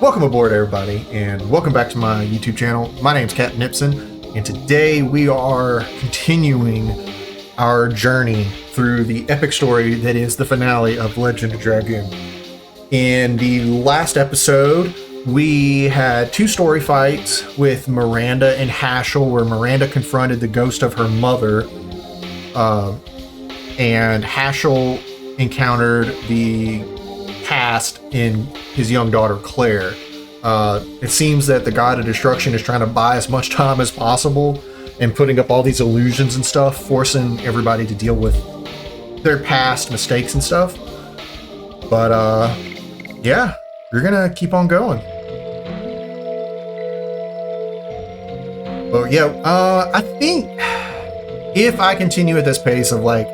Welcome aboard, everybody, and welcome back to my YouTube channel. My name's Captain Nipson, and today we are continuing our journey through the epic story that is the finale of Legend of Dragoon. In the last episode, we had two story fights with Miranda and Haschel, where Miranda confronted the ghost of her mother, and Haschel encountered the past in his young daughter Claire. It seems that the God of Destruction is trying to buy as much time as possible and putting up all these illusions and stuff, forcing everybody to deal with their past mistakes and stuff. But yeah, we're gonna keep on going. But yeah, I think if I continue at this pace of like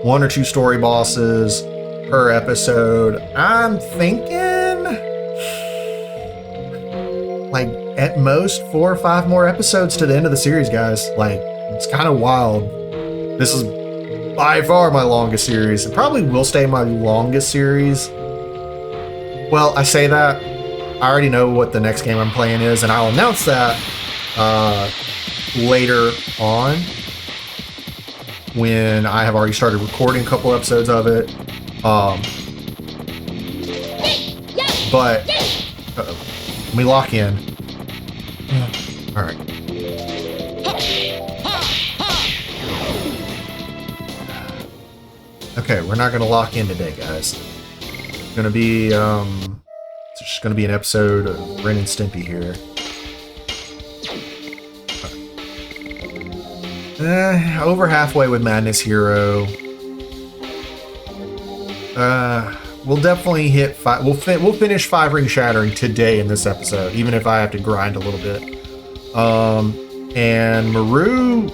1 or 2 story bosses per episode, I'm thinking like at most 4 or 5 more episodes to the end of the series, guys. Like, it's kind of wild. This is by far my longest series. It probably will stay my longest series. Well, I say that, I already know what the next game I'm playing is, and I'll announce that later on when I have already started recording a couple episodes of it. But let me lock in. All right. Okay, we're not gonna lock in today, guys. It's gonna be it's just gonna be an episode of Ren and Stimpy here. Over halfway with Madness Hero. We'll definitely hit 5. We'll finish 5 Ring Shattering today in this episode, even if I have to grind a little bit. And Maru,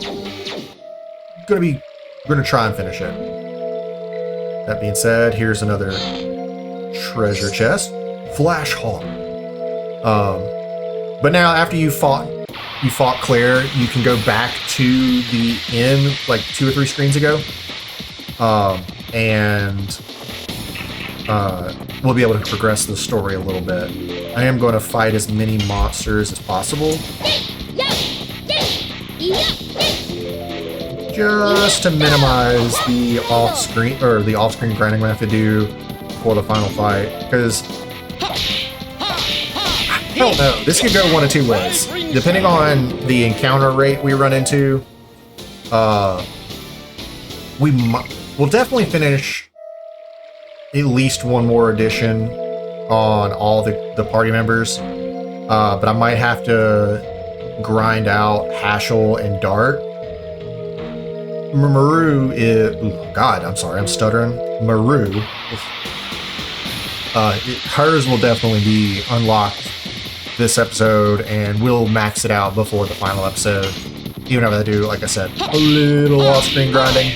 gonna try and finish it. That being said, here's another treasure chest, Flash Hall. But now after you fought Claire, you can go back to the inn like 2 or 3 screens ago, and we'll be able to progress the story a little bit. I am going to fight as many monsters as possible, just to minimize the off-screen grinding I'm gonna have to do for the final fight, because I don't know, this could go 1 of 2 ways depending on the encounter rate we run into. We'll definitely finish at least 1 more edition on all the party members, but I might have to grind out Haschel and Dart. Maru is... Oh God, I'm sorry, I'm stuttering. Maru. Hers will definitely be unlocked this episode, and we'll max it out before the final episode. Even if I do, like I said, a little off-screen grinding.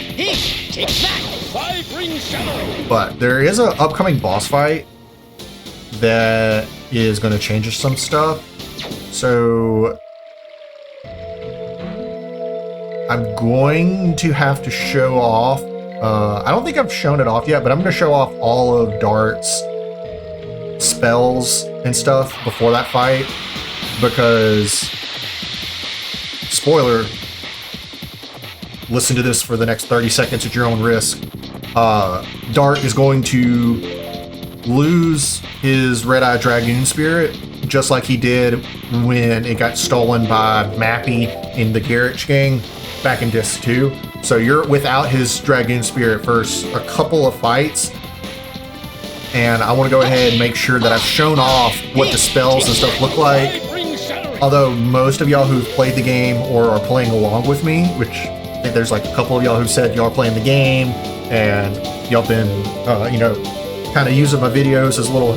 But there is an upcoming boss fight that is going to change some stuff. So I'm going to have to show off. I don't think I've shown it off yet, but I'm going to show off all of Dart's spells and stuff before that fight, because spoiler, listen to this for the next 30 seconds at your own risk. Dart is going to lose his Red-Eye Dragoon spirit, just like he did when it got stolen by Mappy in the Garage Gang back in Disc 2. So you're without his Dragoon spirit for a couple of fights, and I want to go ahead and make sure that I've shown off what the spells and stuff look like. Although most of y'all who've played the game or are playing along with me, which I think there's like a couple of y'all who said y'all are playing the game, and y'all been, kind of using my videos as a little,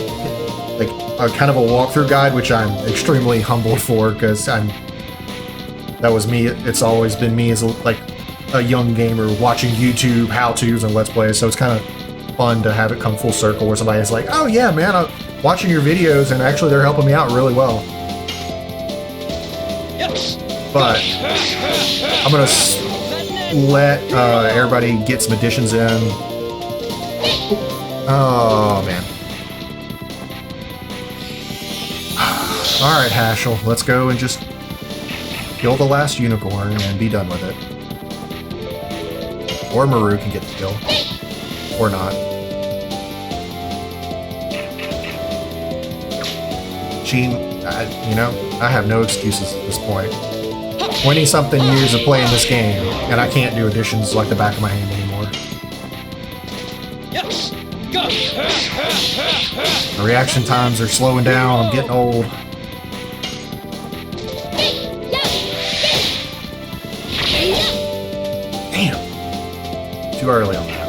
like, a kind of a walkthrough guide, which I'm extremely humbled for, because that was me. It's always been me as a young gamer watching YouTube how-tos and Let's Plays, so it's kind of fun to have it come full circle where somebody's like, oh yeah, man, I'm watching your videos, and actually they're helping me out really well. But I'm going to let everybody get some additions in. Oh, man. Alright, Haschel, let's go and just kill the last unicorn and be done with it. Or Maru can get the kill. Or not. You know, I have no excuses at this point. 20-something years of playing this game, and I can't do additions like the back of my hand anymore. The reaction times are slowing down, I'm getting old. Damn! Too early on that.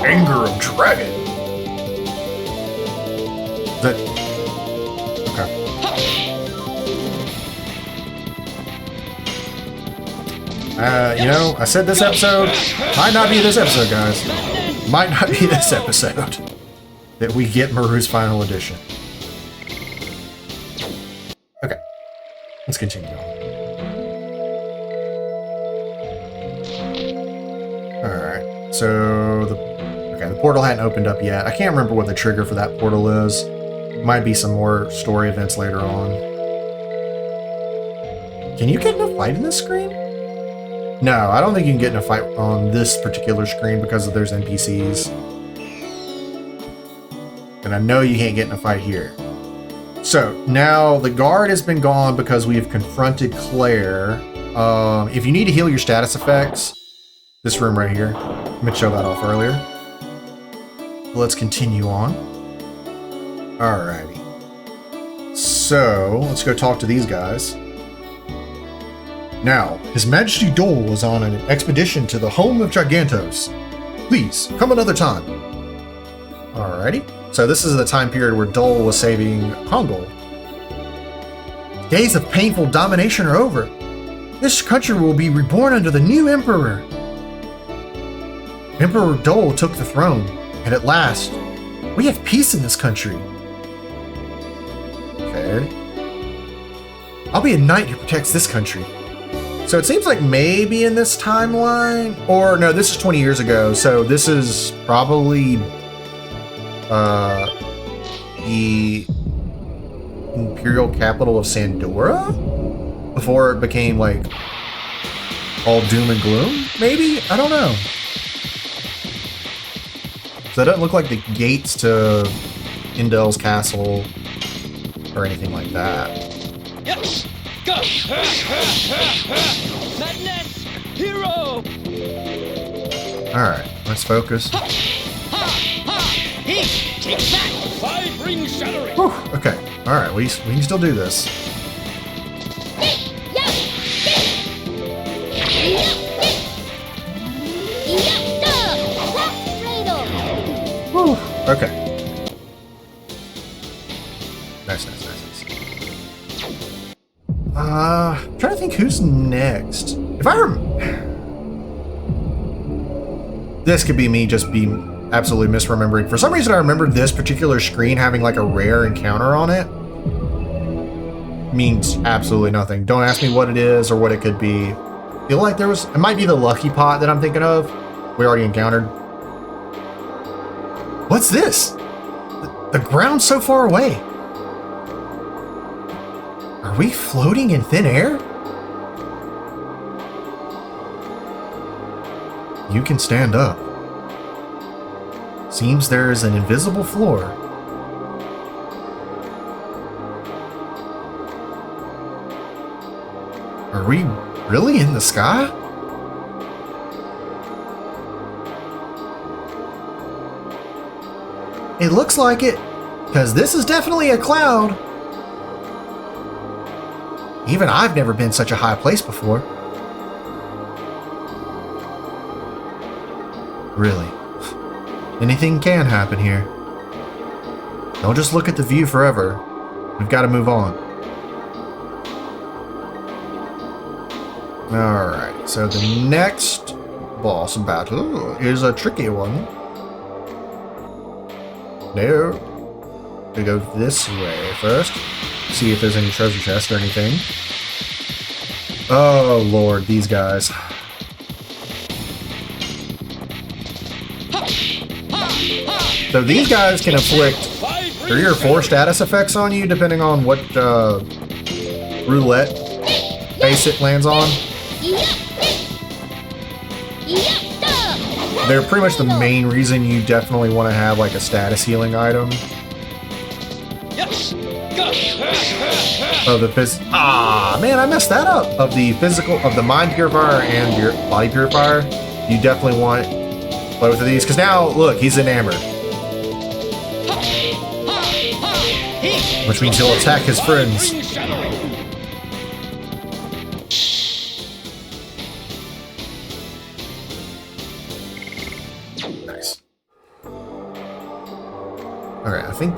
Anger of Dragon! Is that... Okay. You know, I said this episode might not be this episode, guys. Might not be this episode that we get Maru's final edition. Okay, let's continue on. Alright, so the portal hadn't opened up yet. I can't remember what the trigger for that portal is. Might be some more story events later on. Can you get in a fight in this screen? No, I don't think you can get in a fight on this particular screen because there's NPCs. And I know you can't get in a fight here. So, now the guard has been gone because we have confronted Claire. If you need to heal your status effects, this room right here. I'm going to show that off earlier. Let's continue on. Alrighty. So, let's go talk to these guys. Now, His Majesty Dole is on an expedition to the home of Gigantos. Please, come another time. Alrighty. So this is the time period where Dole was saving Hongol. Days of painful domination are over. This country will be reborn under the new emperor. Emperor Dole took the throne, and at last, we have peace in this country. Okay. I'll be a knight who protects this country. So it seems like maybe in this timeline, or no, this is 20 years ago, so this is probably the imperial capital of Sandora? Before it became like all doom and gloom, maybe? I don't know. So that doesn't look like the gates to Indel's castle or anything like that. Yes! Go! Madness! Hero! Alright, let's focus. Hey, take that! 5 ring shattering! Whew, okay, alright, we can still do this. Whew, okay. Nice. I'm trying to think who's next. If I this could be me just being absolutely misremembering. For some reason, I remember this particular screen having like a rare encounter on it. Means absolutely nothing. Don't ask me what it is or what it could be. I feel like it might be the lucky pot that I'm thinking of. We already encountered. What's this? The ground's so far away. Are we floating in thin air? You can stand up. Seems there is an invisible floor. Are we really in the sky? It looks like it, because this is definitely a cloud. Even I've never been such a high place before. Really. Anything can happen here. Don't just look at the view forever. We've got to move on. Alright, so the next boss battle is a tricky one. No. We go this way first. See if there's any treasure chest or anything. Oh lord, these guys. So these guys can inflict 3 or 4 status effects on you, depending on what roulette face it lands on. They're pretty much the main reason you definitely want to have like a status healing item. Of the man, I messed that up. Of the physical, of the mind purifier and your body purifier, you definitely want both of these because now look, he's enamored, which means he'll attack his friends. Nice. Okay, I think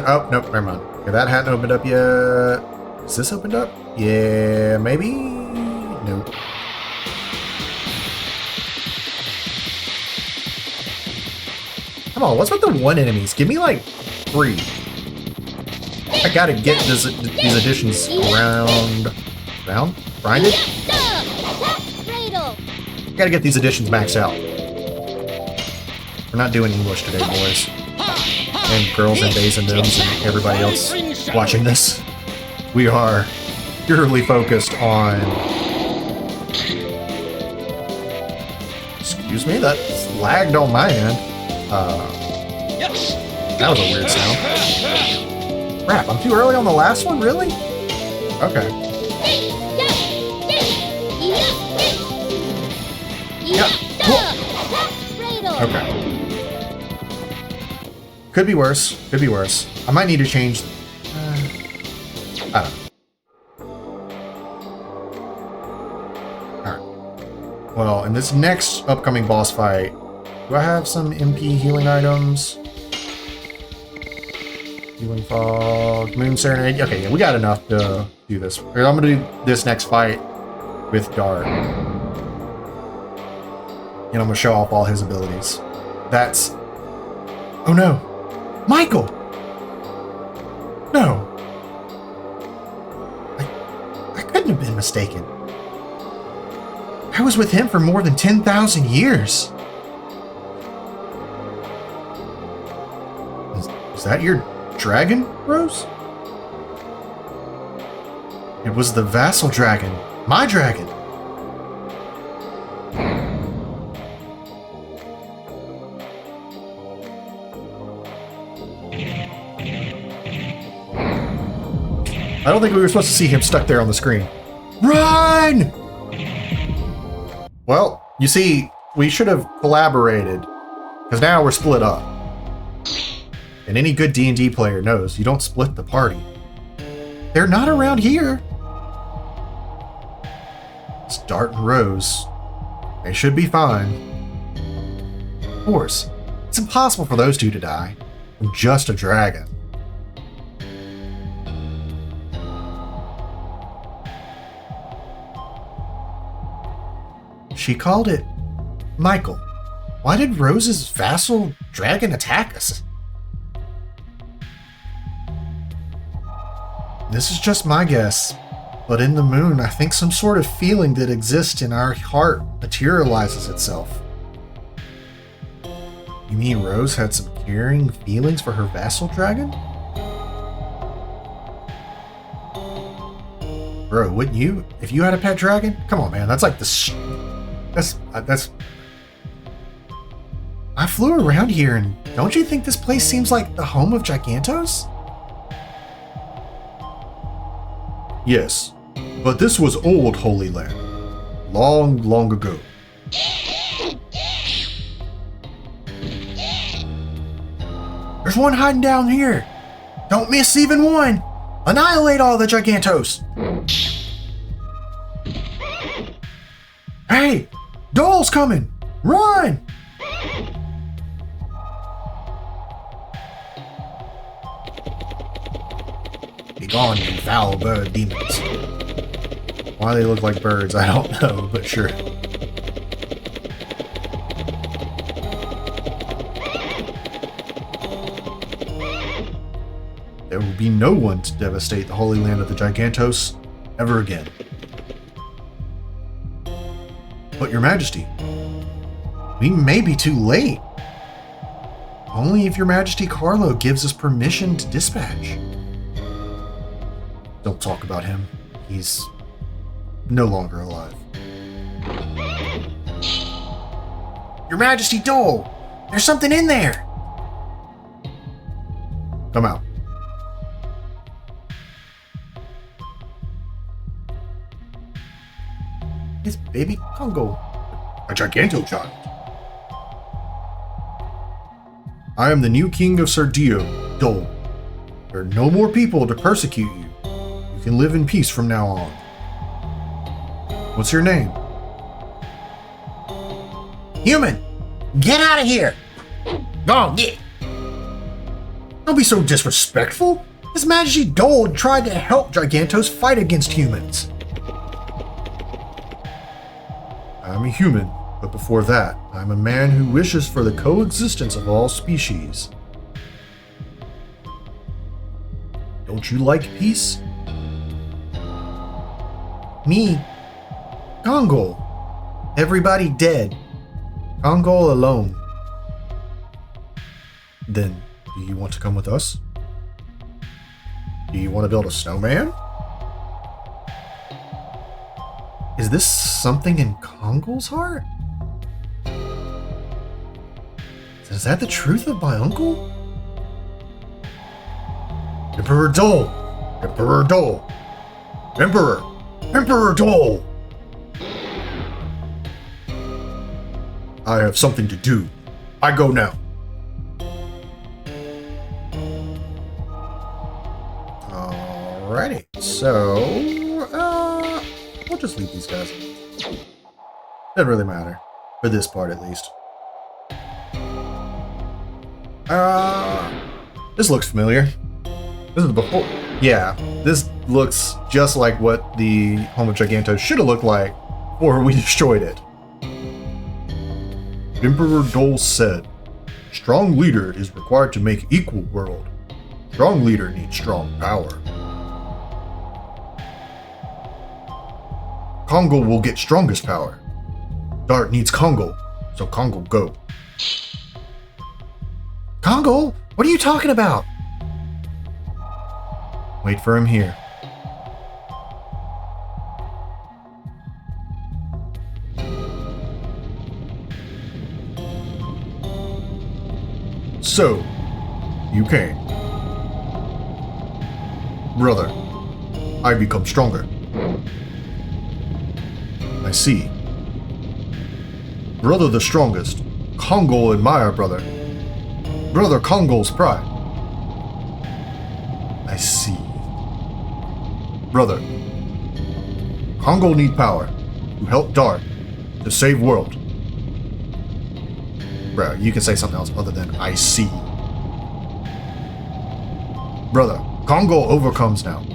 oh nope, never mind. Okay, that hadn't opened up yet. Is this opened up? Yeah, maybe? Nope. Come on, what's with the 1 enemies? Give me like 3. I gotta get these additions grinded? Gotta get these additions maxed out. We're not doing English today, boys. And girls and days and gnomes and everybody else watching this. We are purely focused on... Excuse me, that lagged on my end. That was a weird sound. Crap, I'm too early on the last one? Really? Okay. Yeah. Okay. Could be worse. Could be worse. I might need to change... I don't know. Alright. Well, in this next upcoming boss fight, do I have some MP healing items? Healing Fog, Moon Serenade. Okay, yeah, we got enough to do this. I'm gonna do this next fight with Dart. And I'm gonna show off all his abilities. That's... Oh no! Michael! No! I couldn't have been mistaken. I was with him for more than 10,000 years. Is that your dragon, Rose? It was the vassal dragon. My dragon. I don't think we were supposed to see him stuck there on the screen. Run! Well, you see, we should have collaborated, because now we're split up. And any good D&D player knows you don't split the party. They're not around here. It's Dart and Rose. They should be fine. Of course, it's impossible for those two to die from just a dragon. She called it Michael. Why did Rose's vassal dragon attack us? This is just my guess, but in the moon, I think some sort of feeling that exists in our heart materializes itself. You mean Rose had some caring feelings for her vassal dragon? Bro, wouldn't you? If you had a pet dragon? Come on, man, that's like the... That's... I flew around here, and don't you think this place seems like the home of Gigantos? Yes, but this was old Holy Land. Long, long ago. There's one hiding down here. Don't miss even one. Annihilate all the Gigantos. Hey, Dole's coming. Run! Be gone, you foul bird demons. Why they look like birds, I don't know, but sure. There will be no one to devastate the Holy Land of the Gigantos ever again. But Your Majesty, we may be too late. Only if Your Majesty Carlo gives us permission to dispatch. Don't talk about him. He's no longer alive. Your Majesty Dole! There's something in there! Come out. It's baby Congo. A giganto child. I am the new king of Sardio, Dole. There are no more people to persecute you. You can live in peace from now on. What's your name? Human! Get out of here! Go on, get! Don't be so disrespectful! His Majesty Dole tried to help Gigantos fight against humans. I'm a human, but before that, I'm a man who wishes for the coexistence of all species. Don't you like peace? Me? Congo. Everybody dead. Congo alone. Then, do you want to come with us? Do you want to build a snowman? Is this something in Congo's heart? Is that the truth of my uncle? Emperor Dole! Emperor Dole! Emperor! Emperor Dole! I have something to do. I go now. Alrighty, so we'll just leave these guys. Doesn't really matter. For this part, at least. This looks familiar. This is before. Yeah, this looks just like what the Home of Gigantos should have looked like before we destroyed it. Emperor Dole said, "Strong leader is required to make equal world. Strong leader needs strong power. Congo will get strongest power. Dart needs Congo, so Congo go." Congo? What are you talking about? Wait for him here. So, you came. Brother, I become stronger. I see. Brother the strongest. Congo admire brother. Brother Congo's pride. I see. Brother, Congo need power to help Dart to save world. Bro, you can say something else other than I see. Brother, Congo overcomes now.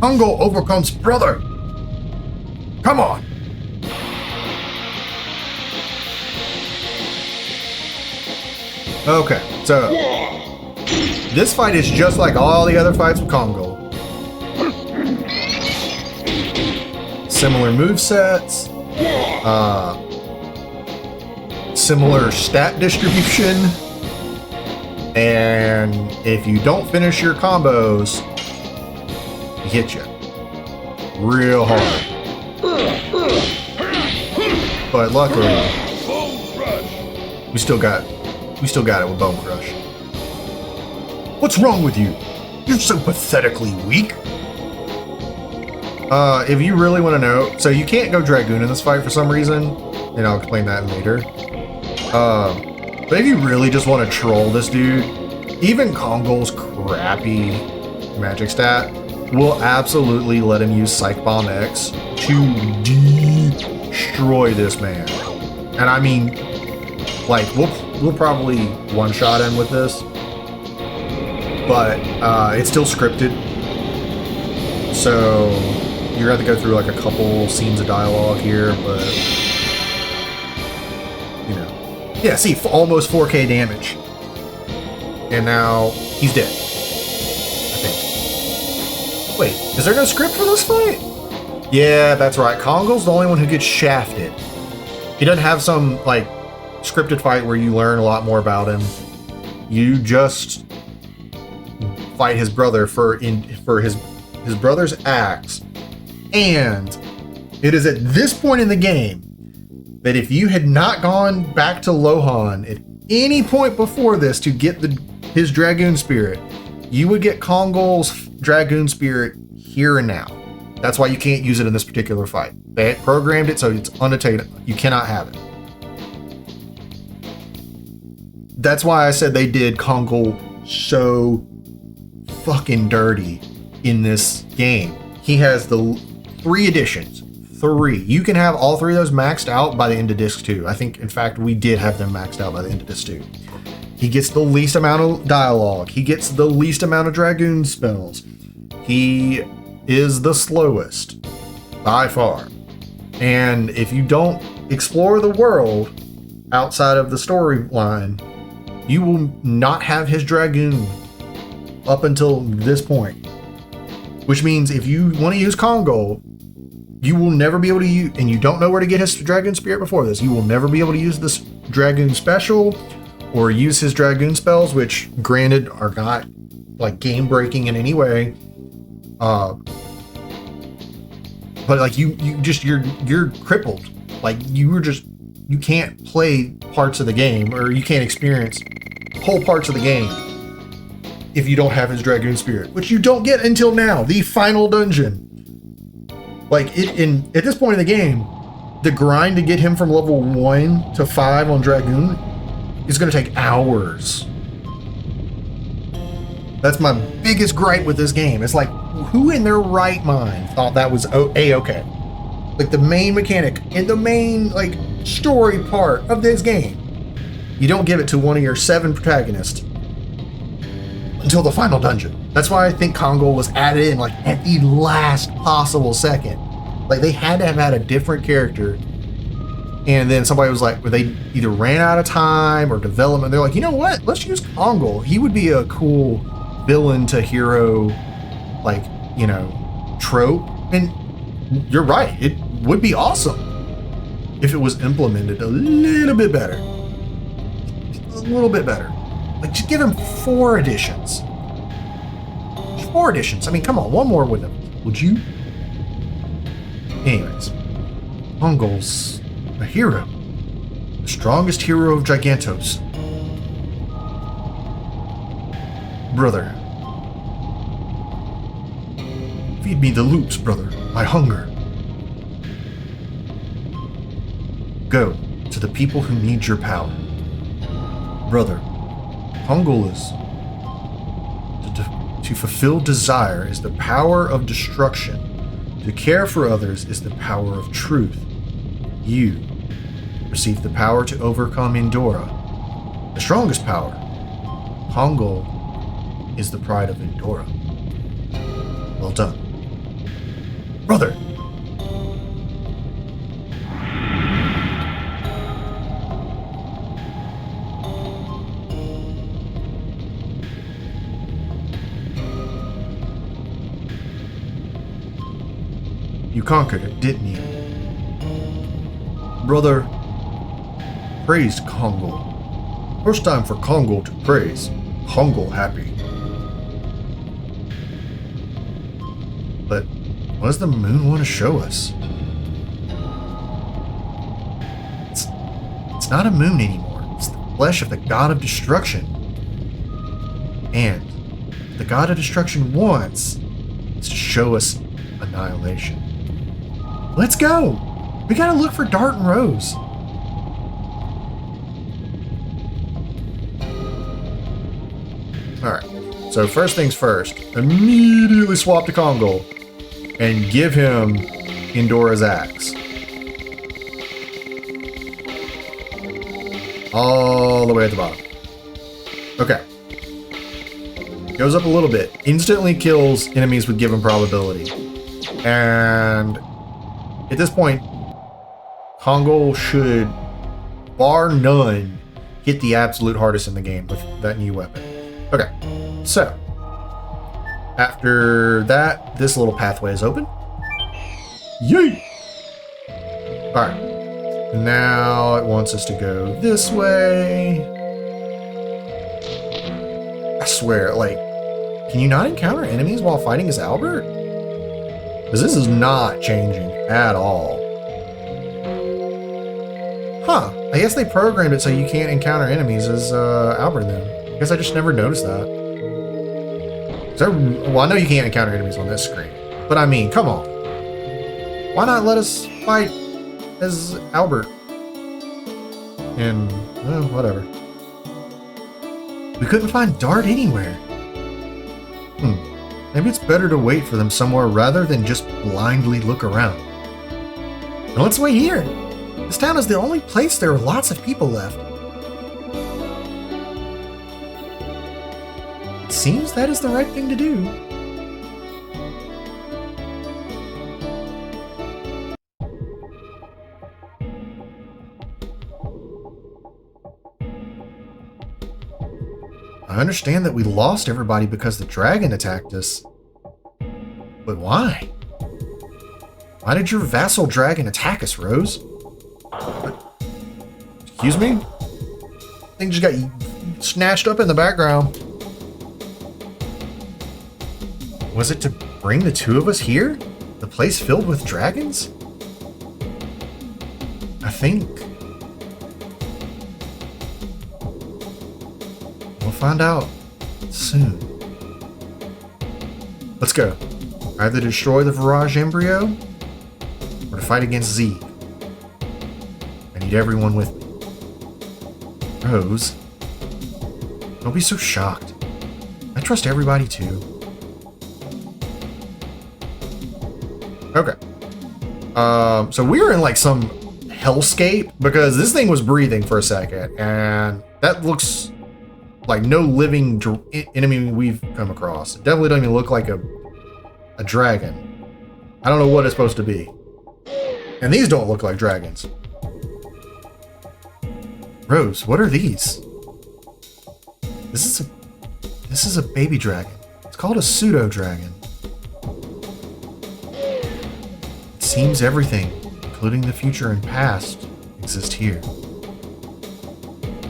Congo overcomes brother. Come on. Okay, so this fight is just like all the other fights with Congo. Similar movesets, similar stat distribution, and if you don't finish your combos, he hits you real hard. But luckily, we still got it with Bone Crush. What's wrong with you? You're so pathetically weak. If you really want to know, so you can't go Dragoon in this fight for some reason, and I'll explain that later. But if you really just want to troll this dude, even Congo's crappy magic stat will absolutely let him use Psych Bomb X to destroy this man. And I mean, like, we'll probably one-shot him with this, but it's still scripted, so you're gonna have to go through like a couple scenes of dialogue here, but you know, yeah. See, almost 4K damage, and now he's dead. I think. Wait, is there no script for this fight? Yeah, that's right. Congo's the only one who gets shafted. He doesn't have some like scripted fight where you learn a lot more about him. You just fight his brother for his brother's axe, and it is at this point in the game that if you had not gone back to Lohan at any point before this to get his Dragoon Spirit, you would get Kongol's Dragoon Spirit here and now. That's why you can't use it in this particular fight. They programmed it so it's unattainable. You cannot have it. That's why I said they did Kongol so fucking dirty in this game. He has the 3 editions. 3. You can have all 3 of those maxed out by the end of disc 2. I think, in fact, we did have them maxed out by the end of disc 2. He gets the least amount of dialogue. He gets the least amount of Dragoon spells. He is the slowest by far. And if you don't explore the world outside of the storyline, you will not have his Dragoon up until this point. Which means if you want to use Kongol, you will never be able to use, and you don't know where to get his Dragoon Spirit before this, you will never be able to use this Dragoon Special or use his Dragoon spells, which granted are not like game breaking in any way. But like you're crippled. Like you can't play parts of the game, or you can't experience whole parts of the game if you don't have his Dragoon Spirit, which you don't get until now, the final dungeon. Like at this point in the game, the grind to get him from level 1 to 5 on Dragoon is going to take hours. That's my biggest gripe with this game. It's like, who in their right mind thought that was A-okay? Like the main mechanic and the main like story part of this game, you don't give it to one of your 7 protagonists until the final dungeon. That's why I think Kongol was added in like at the last possible second. Like they had to have had a different character, and then somebody was like, they either ran out of time or development. They're like, you know what? Let's use Kongol. He would be a cool villain to hero, like, you know, trope. And you're right. It would be awesome if it was implemented a little bit better. A little bit better. Like, just give him 4 editions. 4 editions. I mean, come on, one more wouldn't have. Would you? Anyways, Kongol's a hero. The strongest hero of Gigantos. Brother. Feed me the loops, brother. I hunger. Go to the people who need your power. Brother, Kongol is... To fulfill desire is the power of destruction. To care for others is the power of truth. You receive the power to overcome Endora, the strongest power. Kongol is the pride of Endora. Well done. Brother! You conquered it, didn't you? Brother, praise Kongol. First time for Kongol to praise. Kongol happy. But what does the moon want to show us? It's not a moon anymore. It's the flesh of the god of destruction. And the god of destruction wants is to show us annihilation. Let's go! We gotta look for Dart and Rose. Alright, so first things first, immediately swap to Kongol and give him Endora's axe. All the way at the bottom. Okay. Goes up a little bit. Instantly kills enemies with given probability. And at this point, Kongol should, bar none, hit the absolute hardest in the game with that new weapon. Okay, so after that, this little pathway is open. Yay! Alright, now it wants us to go this way. swear, like, can you not encounter enemies while fighting as Albert? Because this is not changing at all. Huh. I guess they programmed it so you can't encounter enemies as Albert then. I guess I just never noticed that. Well, I know you can't encounter enemies on this screen. But I mean, come on. Why not let us fight as Albert? And, whatever. We couldn't find Dart anywhere. Maybe it's better to wait for them somewhere rather than just blindly look around. Now let's wait here. This town is the only place there are lots of people left. It seems that is the right thing to do. I understand that we lost everybody because the dragon attacked us. But why? Why did your vassal dragon attack us, Rose? Excuse me? Thing just got snatched up in the background. Was it to bring the two of us here? The place filled with dragons? I think. We'll find out soon. Let's go. Either destroy the Virage embryo or to fight against Zeke. I need everyone with me. Rose, don't be so shocked. I trust everybody too. Okay. So we were in like some hellscape because this thing was breathing for a second, and that looks like no living enemy we've come across. It definitely doesn't even look like a dragon. I don't know what it's supposed to be. And these don't look like dragons. Rose, what are these? This is a baby dragon. It's called a pseudo dragon. It seems everything, including the future and past, exist here.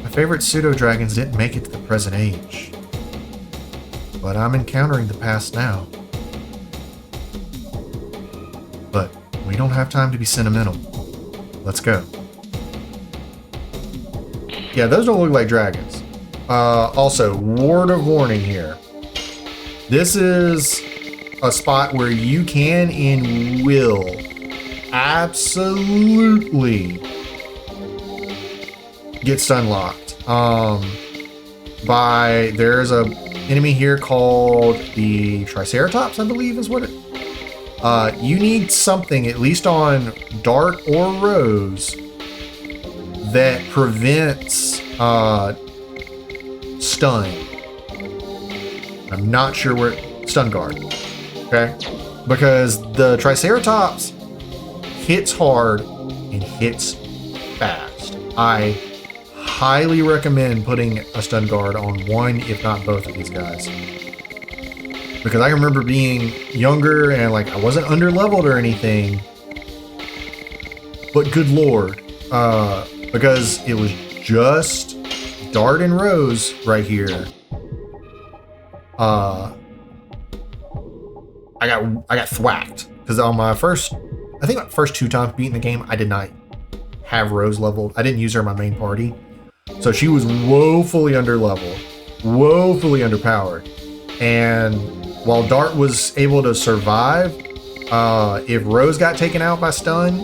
My favorite pseudo dragons didn't make it to the present age, but I'm encountering the past now. But we don't have time to be sentimental. Let's go. Yeah, those don't look like dragons. Also, word of warning here. This is a spot where you can and will absolutely get stun locked. There's a enemy here called the Triceratops, I believe is what it. You need something, at least on Dart or Rose, that prevents stun. I'm not sure where stun guard. Okay, because the Triceratops hits hard and hits fast. I highly recommend putting a stun guard on one, if not both of these guys. Because I remember being younger and like I wasn't under leveled or anything. But good lord. Because it was just Dart and Rose right here. I got thwacked. Because on my first two times beating the game, I did not have Rose leveled. I didn't use her in my main party. So she was woefully underleveled, woefully underpowered. And while Dart was able to survive, if Rose got taken out by stun,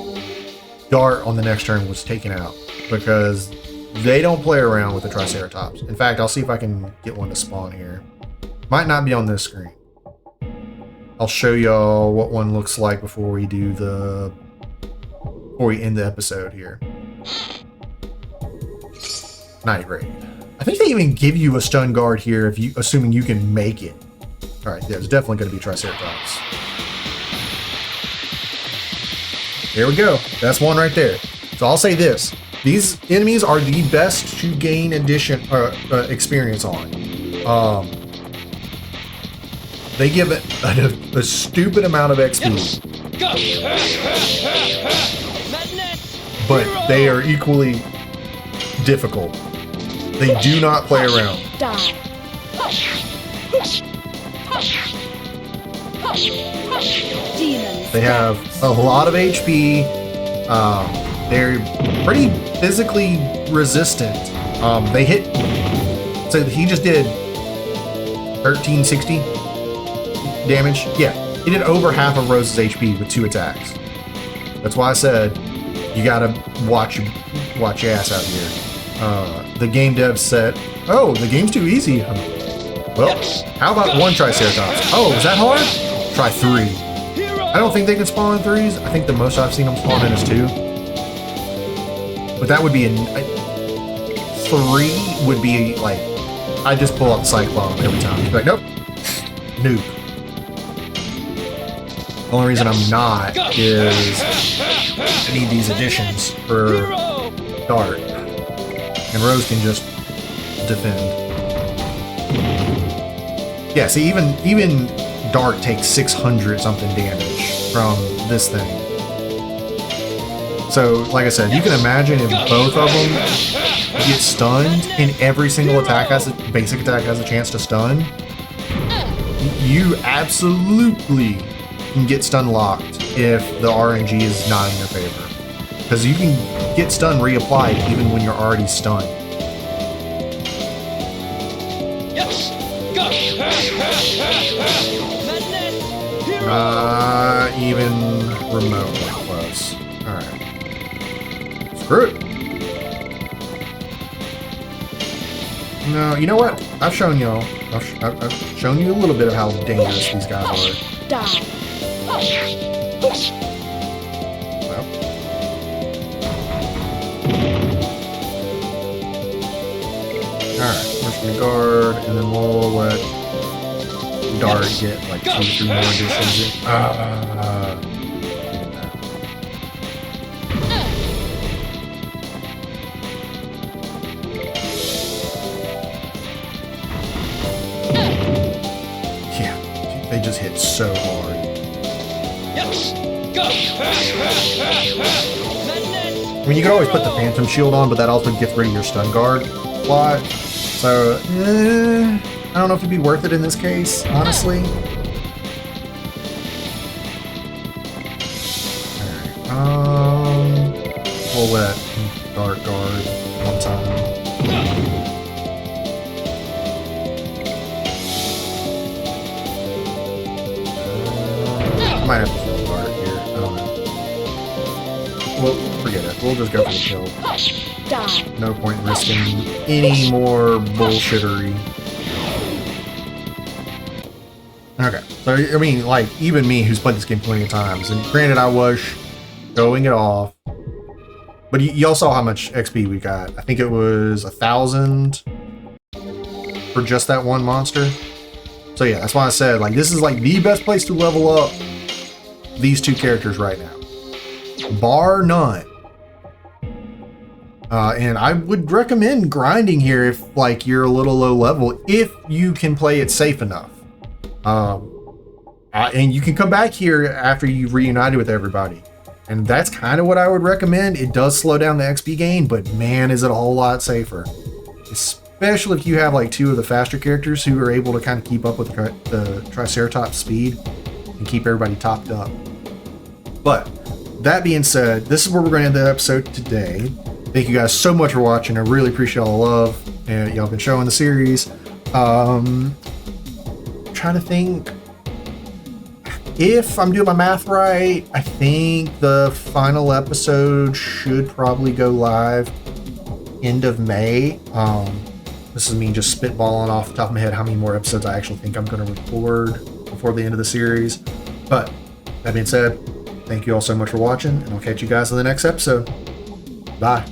Dart on the next turn was taken out because they don't play around with the Triceratops. In fact, I'll see if I can get one to spawn here. Might not be on this screen. I'll show y'all what one looks like before we end the episode here. Night Raid. I think they even give you a stun guard here if you, assuming you can make it. All right, there's definitely going to be Triceratops. There we go. That's one right there. So I'll say this: these enemies are the best to gain experience on. They give it a stupid amount of XP, but they are equally difficult. They do not play around. They have a lot of HP. They're pretty physically resistant. They hit. So he just did 1360 damage. Yeah, he did over half of Rose's HP with 2 attacks. That's why I said you gotta watch your ass out here. The game dev said, "Oh, the game's too easy." Well, how about 1 Triceratops? Oh, is that hard? Try 3. I don't think they can spawn in 3s. I think the most I've seen them spawn in is 2. But that would be 3 would be like, I just pull out the Cyclone every time. Be like, nope, noob. The only reason I'm not is I need these additions for Dart. And Rose can just defend. Yeah, see, even Dart takes 600 something damage from this thing. So, like I said, you can imagine if both of them get stunned and every single attack basic attack has a chance to stun, you absolutely can get stun locked if the RNG is not in your favor. Because you can get stun reapplied even when you're already stunned. Even remotely close. Alright. Screw it. No, you know what? I've shown y'all. I've shown you a little bit of how dangerous these guys are. Die. Well. Alright, we're gonna guard, and then we'll let Dart get like 2-3 more additions. Yeah, they just hit so hard. I mean, you can always put the Phantom Shield on, but that also gets rid of your stun guard slot. So, I don't know if it'd be worth it in this case, honestly. Alright, we'll let Dart guard one time. I might have to kill Dart here, I don't know. Well, forget it, we'll just go for the kill. Die. No point risking any more bullshittery. Okay, so I mean, like, even me who's played this game plenty of times, and granted I was going it off, but y'all saw how much XP we got. I think it was 1,000 for just that one monster. So yeah, that's why I said, like, this is like the best place to level up these 2 characters right now, bar none. And I would recommend grinding here if, like, you're a little low level, if you can play it safe enough. And you can come back here after you've reunited with everybody. And that's kind of what I would recommend. It does slow down the XP gain, but man, is it a whole lot safer. Especially if you have like 2 of the faster characters who are able to kind of keep up with the Triceratops speed and keep everybody topped up. But that being said, this is where we're going to end the episode today. Thank you guys so much for watching. I really appreciate all the love and y'all been showing the series. Trying to think, if I'm doing my math right, I think the final episode should probably go live end of May. This is me just spitballing off the top of my head how many more episodes I actually think I'm going to record before the end of the series. But that being said, thank you all so much for watching, and I'll catch you guys in the next episode. Bye.